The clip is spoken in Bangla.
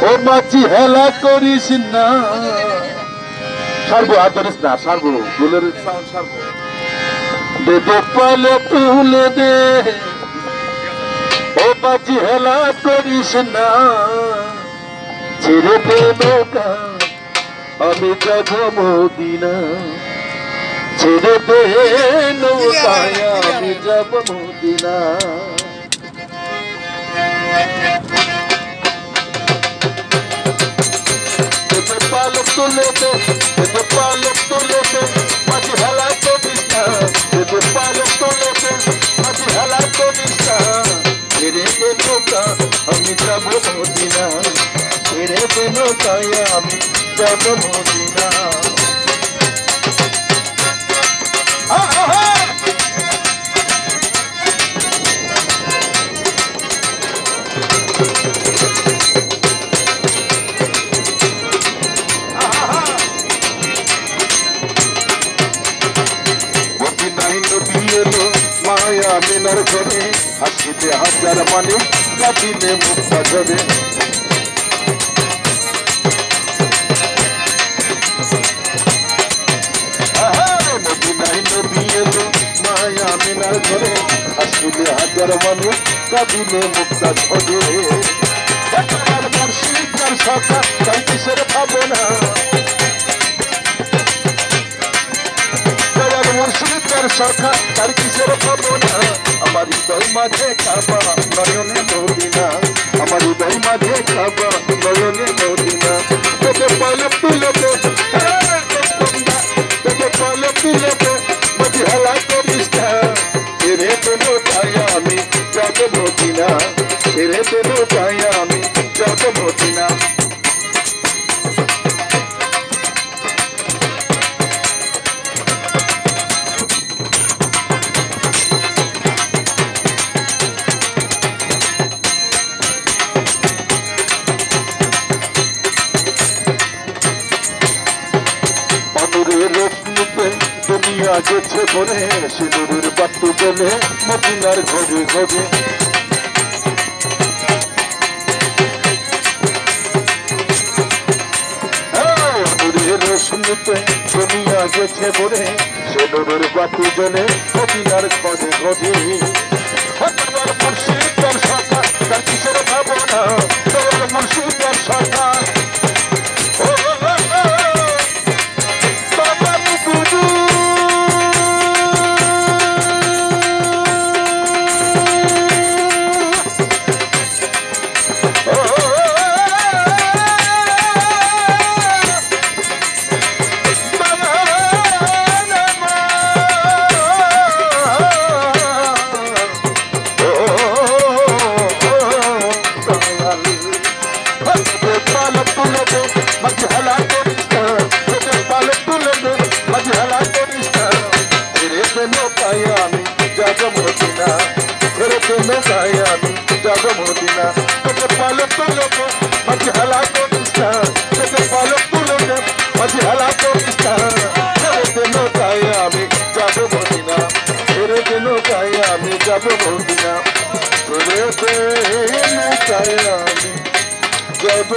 ও মাছি হেলা করিস না সারবো আর ধরিস না সারবো গুলের সাউন্ড সারবো দে দে পালে তুলে দে ও মাছি হেলা করিস না ছেড়ে দে নৌকা আমি যাব মদিনা ছেড়ে দে নৌকায় আমি যাব মদিনা পালক তুলে দে পালক তুলে দে মাঝে হেলা করিস না পালক তুলে দে মাঝে হেলা করিস না ছেড়ে দে নৌকা আমি যাব মদিনা ছেড়ে দে নৌকায় আমি যাব মদিনা মায়া মিনার ঘরে হাসিতে হাজার মানে কাঁদিলে মুক্তা ঝরে মায়া মিনার ঘরে হাসিলে হাজার মানে কাঁদিলে মুক্তা ঝরে মুর্শিদার শাখা তাই কিসের ভাবনা মুর্শিদার শাখা তার কিসের ভাবনা আমার হৃদয় মাঝে খাবা নয়নে মদিনা আমার হৃদয় মাঝে খাবা নয়নে মদিনা তোকে পালক তুলে দে তোকে পালক তুলে দে মাঝে হেলা করিস না ছেড়ে দে নৌকায় আমি যাব মদিনা ছেড়ে দে নৌকায় আমি যাব মদিনা দুনিয়া গেছে বলে সিঁদুরের বাট্টু বলে মদিনার ঘরে ঘরে রশ্মিতে দুনিয়া গেছে বলে সিঁদুরের বাট্টু জলে মদিনার ঘরে ঘরে মুর্শিদার শাখা তার কিসের ভাবনা মুর্শিদার শাখা যাব মদিনা তোকে পালক তুলে দে মাঝে হেলা করিস না তোকে পালক তুলে দে মাঝে হেলা করিস না ছেড়ে দে নৌকায় আমি যাব মদিনা ছেড়ে দে নৌকায় আমি যাব মদিনা ছেড়ে দে নৌকায় আমি যাব